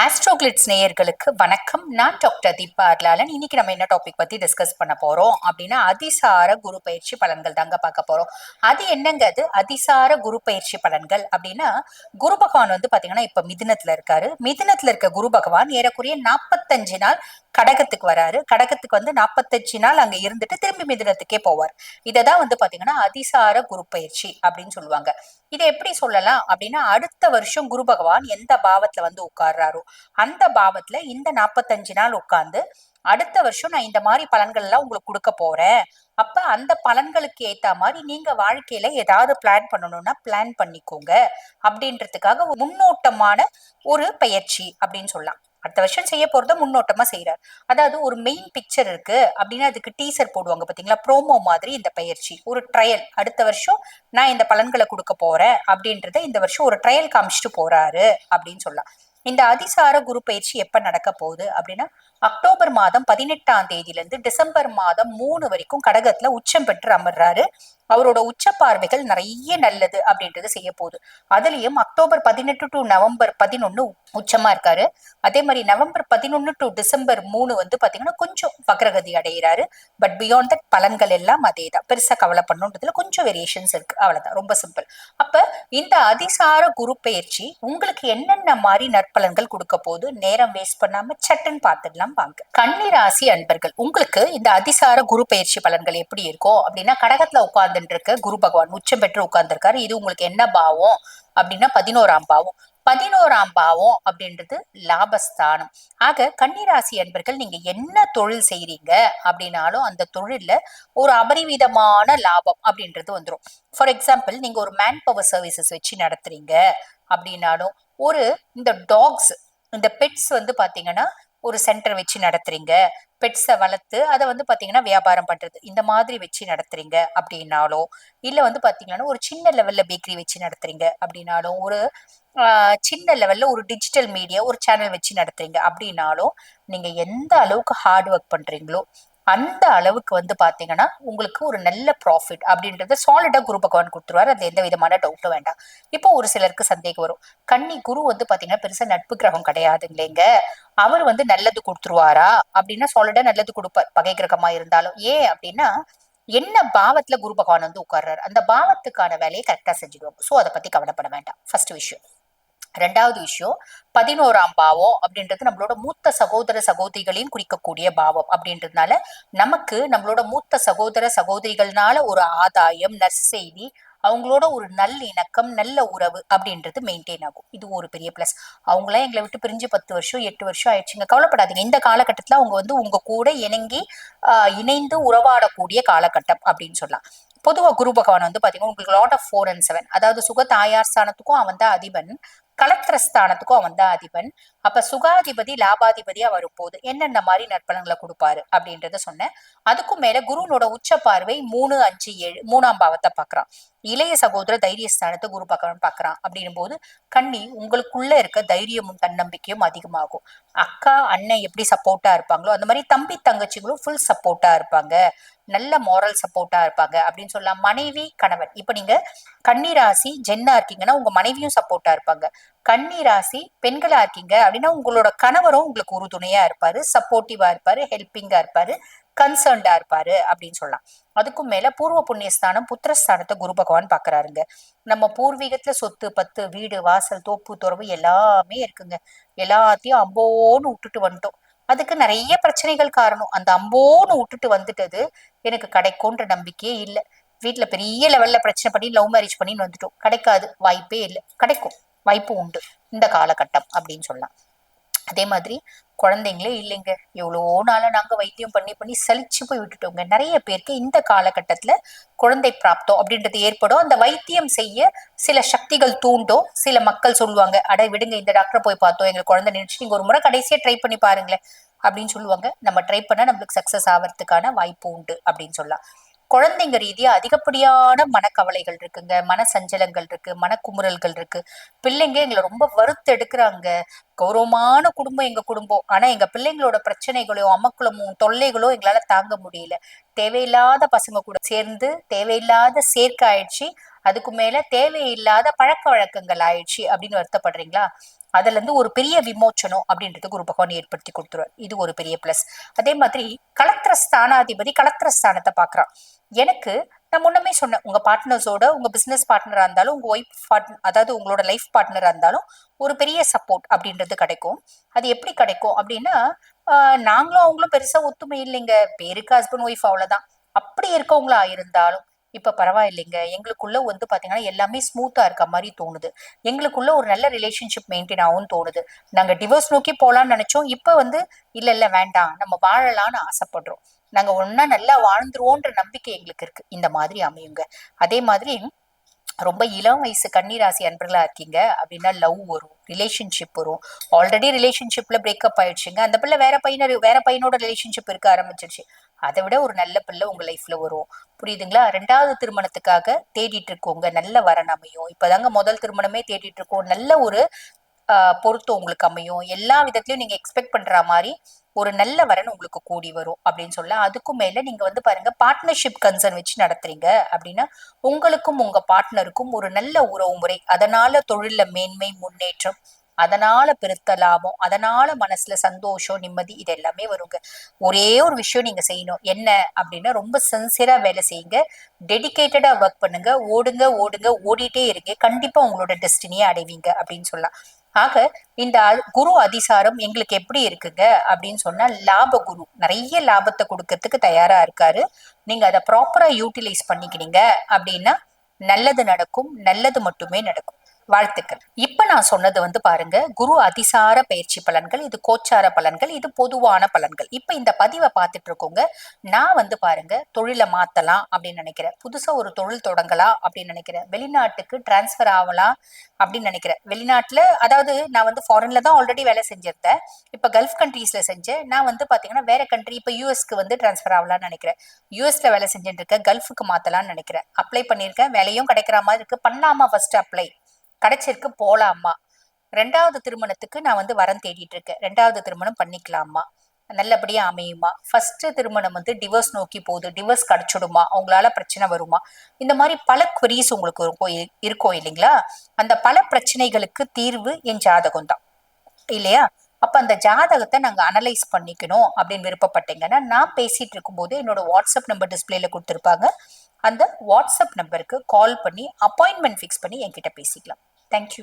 ஆஸ்ட்ரோகிளிட்ஸ் நேயர்களுக்கு வணக்கம். நான் டாக்டர் தீபா அர்லாலன். இன்னைக்கு நம்ம என்ன டாபிக் பத்தி டிஸ்கஸ் பண்ண போறோம் அப்படின்னா அதிசார குரு பயிற்சி பலன்கள் தாங்க பார்க்க போறோம். அது என்னங்க? அது அதிசார குரு பயிற்சி பலன்கள் அப்படின்னா, குரு பகவான் வந்து பாத்தீங்கன்னா இப்ப மிதுனத்துல இருக்காரு. மிதுனத்துல இருக்க குரு பகவான் ஏறக்குறைய 45 நாள் கடகத்துக்கு வராரு. கடகத்துக்கு வந்து 45 நாள் அங்க இருந்துட்டு திரும்பி மிதுனத்துக்கே போவார். இததான் வந்து பாத்தீங்கன்னா அதிசார குரு பயிற்சி அப்படின்னு சொல்லுவாங்க. இதை எப்படி சொல்லலாம் அப்படின்னா, அடுத்த வருஷம் குரு பகவான் எந்த பாவத்துல வந்து உட்கார்றாரோ அந்த பாவத்துல இந்த 45 நாள் உட்கார்ந்து அடுத்த வருஷம் நான் இந்த மாதிரி பலன்கள் எல்லாம் உங்களுக்கு கொடுக்க போறேன். அப்ப அந்த பலன்களுக்கு ஏத்த மாதிரி நீங்க வாழ்க்கையில ஏதாவது பிளான் பண்ணணும்னா பிளான் பண்ணிக்கோங்க அப்படின்றதுக்காக ஒரு முன்னோட்டமான ஒரு பயிற்சி அப்படின்னு சொல்லலாம். அடுத்த வருஷம் செய்ய போறத முன்னோட்டமா செய்யறாரு. அதாவது ஒரு மெயின் பிக்சர் இருக்கு அப்படின்னா அதுக்கு டீசர் போடுவாங்க பாத்தீங்களா, ப்ரோமோ மாதிரி இந்த பயிற்சி ஒரு ட்ரையல். அடுத்த வருஷம் நான் இந்த பலன்களை கொடுக்க போறேன் அப்படின்றத இந்த வருஷம் ஒரு ட்ரையல் காமிச்சிட்டு போறாரு அப்படின்னு சொல்லலாம். இந்த அதிசார குரு பயிற்சி எப்ப நடக்க போகுது அப்படின்னா, அக்டோபர் மாதம் 18ஆம் தேதியில இருந்து டிசம்பர் மாதம் 3 வரைக்கும் கடகத்துல உச்சம் பெற்று அமர்றாரு. அவரோட உச்ச பார்வைகள் நிறைய நல்லது அப்படின்றது செய்ய போகுது. அதுலயும் அக்டோபர் 18 டு நவம்பர் 11 உச்சமா இருக்காரு. அதே மாதிரி நவம்பர் 11 டு டிசம்பர் 3 வந்து பாத்தீங்கன்னா கொஞ்சம் வக்ரகதி அடைகிறாரு. பட் பியாண்ட் தட் பலன்கள் எல்லாம் அதே தான். பெருசா கவலை பண்ணுன்றதுல கொஞ்சம் வேரியேஷன்ஸ் இருக்கு, அவ்வளவுதான். ரொம்ப சிம்பிள். அப்ப இந்த அதிசார குரு பயிற்சி உங்களுக்கு என்னென்ன மாதிரி நற்பலன்கள் கொடுக்க போகுது, நேரம் வேஸ்ட் பண்ணாம சட்டுன்னு பார்த்துடலாம் வாங்க. கன்னி ராசி அன்பர்கள், உங்களுக்கு இந்த அதிசார குரு பயிற்சி பலன்கள் எப்படி இருக்கும் அப்படின்னா, கடகத்துல உட்கார்ந்துட்டு இருக்க குரு பகவான் உச்சம் பெற்று உட்கார்ந்துருக்காரு. இது உங்களுக்கு என்ன பாவம் அப்படின்னா 11ஆம் பாவம். 11ஆம் பாவம் அப்படின்றது லாபஸ்தானம். ஆக கன்னிராசி அன்பர்கள், நீங்க என்ன தொழில் செய்றீங்க அப்படின்னாலும் அந்த தொழில்ல ஒரு அபரிவிதமான லாபம் அப்படின்றது வந்துடும். ஃபார் எக்ஸாம்பிள், நீங்க ஒரு மேன் பவர் சர்வீசஸ் வச்சு நடத்துறீங்க அப்படின்னாலும், ஒரு இந்த டாக்ஸ், இந்த பெட்ஸ் வந்து பாத்தீங்கன்னா ஒரு சென்டர் வச்சு நடத்துறீங்க, பெட்ஸை வளர்த்து அதை வந்து பாத்தீங்கன்னா வியாபாரம் பண்றது, இந்த மாதிரி வச்சு நடத்துறீங்க அப்படின்னாலோ, இல்ல வந்து பாத்தீங்கன்னா ஒரு சின்ன லெவல்ல பேக்கரி வச்சு நடத்துறீங்க அப்படின்னாலும், ஒரு சின்ன லெவல்ல ஒரு டிஜிட்டல் மீடியா ஒரு சேனல் வச்சு நடத்துறீங்க அப்படின்னாலும், நீங்க எந்த அளவுக்கு ஹார்ட் ஒர்க் பண்றீங்களோ அந்த அளவுக்கு வந்து பாத்தீங்கன்னா உங்களுக்கு ஒரு நல்ல ப்ராஃபிட் அப்படின்றத சாலிடா குரு பகவான் கொடுத்துருவாரு. அது எந்த விதமான டவுட்டும் வேண்டாம். இப்போ ஒரு சிலருக்கு சந்தேகம் வரும், கன்னி குரு வந்து பாத்தீங்கன்னா பெருசா நட்பு கிரகம் கிடையாதுங்களேங்க, அவர் வந்து நல்லது கொடுத்துருவாரா அப்படின்னா சாலிடா நல்லது கொடுப்பார், பகை கிரகமா இருந்தாலும். ஏன் அப்படின்னா, என்ன பாவத்துல குரு பகவான் வந்து உட்கார்றாரு அந்த பாவத்துக்கான வேலையை கரெக்டா செஞ்சுடுவாங்க. சோ அதை பத்தி கவலைப்பட வேண்டாம், ஃபர்ஸ்ட் விஷயம். ரெண்டாவது விஷயம், 11ஆம் பாவம் அப்படின்றது நம்மளோட மூத்த சகோதர சகோதரிகளையும் குறிக்கக்கூடிய பாவம் அப்படின்றதுனால, நமக்கு நம்மளோட மூத்த சகோதர சகோதரிகள்னால ஒரு ஆதாயம், நற்செய்தி, அவங்களோட ஒரு நல்ல இணக்கம், நல்ல உறவு அப்படின்றது மெயின்டைன் ஆகும். இது ஒரு பெரிய பிளஸ். அவங்களாம் எங்களை விட்டு பிரிஞ்சு 10 வருஷம் 8 வருஷம் ஆயிடுச்சுங்க, கவலைப்படாதீங்க. இந்த காலகட்டத்துல அவங்க வந்து உங்க கூட இணங்கி இணைந்து உறவாடக்கூடிய காலகட்டம் அப்படின்னு சொல்லலாம். பொதுவா குரு பகவான் வந்து பாத்தீங்கன்னா உங்களுக்கு லாட் ஆஃப் 4 and 7, அதாவது சுக தாயார் ஸ்தானத்துக்கும் அவன் தான் அதிபன், கலத்திரஸ்தானத்துக்கும் அவன் தான் அதிபன். அப்ப சுகாதிபதி லாபாதிபதியா வரும்போது என்னென்ன மாதிரி நற்பலன்களை கொடுப்பாரு அப்படின்றத சொன்னேன். அதுக்கும் மேல குருனோட உச்ச பார்வை 3, 5, 7 3ஆம் பாவத்தை பாக்குறான். இளைய சகோதர தைரியஸ்தானத்தை குரு பகவான் பாக்குறான். அப்படின்னும் போது கண்ணி உங்களுக்குள்ள இருக்க தைரியமும் தன்னம்பிக்கையும் அதிகமாகும். அக்கா அண்ணன் எப்படி சப்போர்ட்டா இருப்பாங்களோ அந்த மாதிரி தம்பி தங்கச்சிகளும் ஃபுல் சப்போர்ட்டா இருப்பாங்க, நல்ல மாரல் சப்போர்ட்டா இருப்பாங்க அப்படின்னு சொல்லலாம். மனைவி கணவன், இப்ப நீங்க கன்னி ராசி ஜென்னா இருக்கீங்கன்னா உங்க மனைவியும் சப்போர்ட்டா இருப்பாங்க. கன்னி ராசி பெண்களா இருக்கீங்க அப்படின்னா உங்களோட கணவரும் உங்களுக்கு உறுதுணையா இருப்பாரு, சப்போர்ட்டிவா இருப்பாரு, ஹெல்பிங்கா இருப்பாரு, கன்சர்ன்டா இருப்பாரு அப்படின்னு சொல்லலாம். அதுக்கும் மேல பூர்வ புண்ணியஸ்தானம் புத்திரஸ்தானத்தை குரு பகவான் பாக்குறாருங்க. நம்ம பூர்வீகத்துல சொத்து பத்து வீடு வாசல் தோப்பு துறவு எல்லாமே இருக்குங்க. எல்லாத்தையும் அம்போன்னு விட்டுட்டு வந்துட்டோம். அதுக்கு நிறைய பிரச்சனைகள் காரணம். அந்த அம்போன்னு விட்டுட்டு வந்துட்டது எனக்கு கிடைக்கும்ன்ற நம்பிக்கையே இல்லை. வீட்டுல பெரிய லெவல்ல பிரச்சனை பண்ணி லவ் மேரேஜ் பண்ணின்னு வந்துட்டோம், கிடைக்காது, வாய்ப்பே இல்லை. கிடைக்கும், வாய்ப்பு உண்டு இந்த காலகட்டம் அப்படின்னு சொல்லலாம். அதே மாதிரி குழந்தைங்களே இல்லைங்க, எவ்வளோ நாளா நாங்க வைத்தியம் பண்ணி பண்ணி சலிச்சு போய் விட்டுட்டோங்க. நிறைய பேருக்கு இந்த காலகட்டத்துல குழந்தை பிராப்தம் அப்படின்றது ஏற்படும். அந்த வைத்தியம் செய்ய சில சக்திகள் தூண்டும். சில மக்கள் சொல்லுவாங்க, அட விடுங்க, இந்த டாக்டரை போய் பார்த்தோம் எங்களுக்கு குழந்தை நினைச்சு நீங்க ஒரு முறை கடைசியா ட்ரை பண்ணி பாருங்களேன் அப்படின்னு சொல்லுவாங்க. நம்ம ட்ரை பண்ணா நம்மளுக்கு சக்சஸ் ஆகிறதுக்கான வாய்ப்பு உண்டு அப்படின்னு சொல்லலாம். குழந்தைங்க ரீதியா அதிகப்படியான மனக்கவலைகள் இருக்குங்க, மன சஞ்சலங்கள் இருக்கு, மனக்குமுறல்கள் இருக்கு. பிள்ளைங்க எங்களை ரொம்ப வறுத்து எடுக்கிறாங்க. கௌரவமான குடும்பம் எங்க குடும்பம், ஆனா எங்க பிள்ளைங்களோட பிரச்சனைகளோ அமக்குளமும் தொல்லைகளோ எங்களால தாங்க முடியல. தேவையில்லாத பசங்க கூட சேர்ந்து தேவையில்லாத சேர்க்கை ஆயிடுச்சு, அதுக்கு மேல தேவையில்லாத பழக்க வழக்கங்கள் ஆயிடுச்சு அப்படின்னு வருத்தப்படுறீங்களா? அதுல இருந்து ஒரு பெரிய விமோச்சனம் அப்படின்றது குரு பகவான் ஏற்படுத்தி கொடுத்துருவார். இது ஒரு பெரிய பிளஸ். அதே மாதிரி கலத்திர ஸ்தானாதிபதி கலத்திர ஸ்தானத்தை பாக்குறான். எனக்கு நான் முன்னமே சொன்னேன், உங்க பார்ட்னர்ஸோட, உங்க பிசினஸ் பார்ட்னரா இருந்தாலும், உங்க ஒய்ஃப் பார்ட்னர், அதாவது உங்களோட லைஃப் பார்ட்னரா இருந்தாலும் ஒரு பெரிய சப்போர்ட் அப்படின்றது கிடைக்கும். அது எப்படி கிடைக்கும் அப்படின்னா, நாங்களும் அவங்களும் பெருசா ஒத்துமை இல்லைங்க, பேருக்கு ஹஸ்பண்ட் ஒய்ஃப் அவ்வளவுதான். அப்படி இருக்கவங்களா இருந்தாலும் இப்ப பரவாயில்லைங்க, எங்களுக்குள்ள வந்து பாத்தீங்கன்னா எல்லாமே ஸ்மூத்தா இருக்க மாதிரி தோணுது, எங்களுக்குள்ள ஒரு நல்ல ரிலேஷன்ஷிப் மெயின்டைன் ஆகும் தோணுது, நாங்க டிவோர்ஸ் நோக்கி போலாம்னு நினைச்சோம், இப்ப வந்து இல்ல இல்ல வேண்டாம், நம்ம வாழலாம்னு ஆசைப்படுறோம், நாங்க ஒன்னா நல்லா வாழ்ந்துருவோன்ற நம்பிக்கை எங்களுக்கு இருக்கு. இந்த மாதிரி அமையுங்க. அதே மாதிரி ரொம்ப இளம் வயசு கன்னிராசி அன்பர்களா இருக்கீங்க அப்படின்னா லவ் வரும், ரிலேஷன்ஷிப் வரும். ஆல்ரெடி ரிலேஷன்ஷிப்ல பிரேக்கப் ஆயிடுச்சுங்க, அந்த பிள்ளை வேற பையனோட ரிலேஷன்ஷிப் இருக்க ஆரம்பிச்சிருச்சு, அதை விட ஒரு நல்ல பிள்ளை உங்க லைஃப்ல வரும். புரியுதுங்களா? ரெண்டாவது திருமணத்துக்காக தேடிட்டு இருக்கோங்க, நல்ல வரன் அமையும். இப்பதாங்க முதல் திருமணமே தேடிட்டு இருக்கோம், நல்ல ஒரு பொருத்தம் உங்களுக்கு அமையும். எல்லா விதத்திலயும் நீங்க எக்ஸ்பெக்ட் பண்ற மாதிரி ஒரு நல்ல வரன் உங்களுக்கு கூடி வரும் அப்படின்னு சொல்ல. அதுக்கும் மேல நீங்க வந்து பாருங்க, பார்ட்னர்ஷிப் கன்சர்ன் வச்சு நடத்துறீங்க அப்படின்னா உங்களுக்கும் உங்க பார்ட்னருக்கும் ஒரு நல்ல உறவு முறை, அதனால தொழில மேன்மை முன்னேற்றம், அதனால பெருத்த லாபம், அதனால மனசுல சந்தோஷம் நிம்மதி, இது எல்லாமே வருங்க. ஒரே ஒரு விஷயம் நீங்க செய்யணும், என்ன அப்படின்னா ரொம்ப சின்சியரா வேலை செய்யுங்க, டெடிகேட்டடா ஒர்க் பண்ணுங்க, ஓடுங்க ஓடுங்க ஓடிட்டே இருங்க, கண்டிப்பா உங்களோட டெஸ்டினியை அடைவீங்க அப்படின்னு சொல்லலாம். ஆக இந்த குரு அதிசாரம் எங்களுக்கு எப்படி இருக்குங்க அப்படின்னு சொன்னா, லாப குரு, நிறைய லாபத்தை கொடுக்கறதுக்கு தயாரா இருக்காரு. நீங்க அதை ப்ராப்பரா யூட்டிலைஸ் பண்ணிக்கிறீங்க அப்படின்னா நல்லது நடக்கும், நல்லது மட்டுமே நடக்கும். வாழ்த்துக்கள். இப்ப நான் சொன்னது வந்து பாருங்க குரு அதிசார பயிற்சி பலன்கள், இது கோச்சார பலன்கள், இது பொதுவான பலன்கள். இப்ப இந்த பதிவை பார்த்துட்டு இருக்கோங்க, நான் வந்து பாருங்க தொழிலை மாத்தலாம் அப்படின்னு நினைக்கிறேன், புதுசா ஒரு தொழில் தொடங்கலாம் அப்படின்னு நினைக்கிறேன், வெளிநாட்டுக்கு டிரான்ஸ்பர் ஆகலாம் அப்படின்னு நினைக்கிறேன். வெளிநாட்டுல, அதாவது நான் வந்து ஃபாரின்ல தான் ஆல்ரெடி வேலை செஞ்சிருந்தேன், இப்ப கல்ஃப் கண்ட்ரீஸ்ல செஞ்சேன், நான் வந்து பாத்தீங்கன்னா வேற கண்ட்ரி, இப்ப யூஎஸ்க்கு வந்து டிரான்ஸ்பர் ஆகலாம்னு நினைக்கிறேன். யூஎஸ்ல வேலை செஞ்சுட்டு இருக்கேன், கல்ஃபுக்கு மாத்தலாம்னு நினைக்கிறேன். அப்ளை பண்ணிருக்கேன், வேலையும் கிடைக்கிற மாதிரி இருக்கு. பண்ணலாமா? ஃபர்ஸ்ட் அப்ளை கிடைச்சிருக்கு, போலாமா? ரெண்டாவது திருமணத்துக்கு நான் வந்து வரன் தேடிட்டு இருக்கேன், ரெண்டாவது திருமணம் பண்ணிக்கலாமா? நல்லபடியா அமையுமா? ஃபர்ஸ்ட் திருமணம் வந்து டிவோர்ஸ் நோக்கி போகுது, டிவோர்ஸ் கிடைச்சிடுமா? அவங்களால பிரச்சனை வருமா? இந்த மாதிரி பல queries உங்களுக்கு இருக்கும் இல்லைங்களா? அந்த பல பிரச்சனைகளுக்கு தீர்வு என் ஜாதகம் தான், இல்லையா? அப்ப அந்த ஜாதகத்தை நாங்க அனலைஸ் பண்ணிக்கணும் அப்படின்னு விருப்பப்பட்டீங்கன்னா, நான் பேசிட்டு இருக்கும்போது என்னோட வாட்ஸ்அப் நம்பர் டிஸ்பிளேல கொடுத்துருப்பாங்க, அந்த வாட்ஸ்அப் நம்பருக்கு கால் பண்ணி அப்பாயின்மெண்ட் ஃபிக்ஸ் பண்ணி என்கிட்ட பேசிக்கலாம். தேங்க்யூ.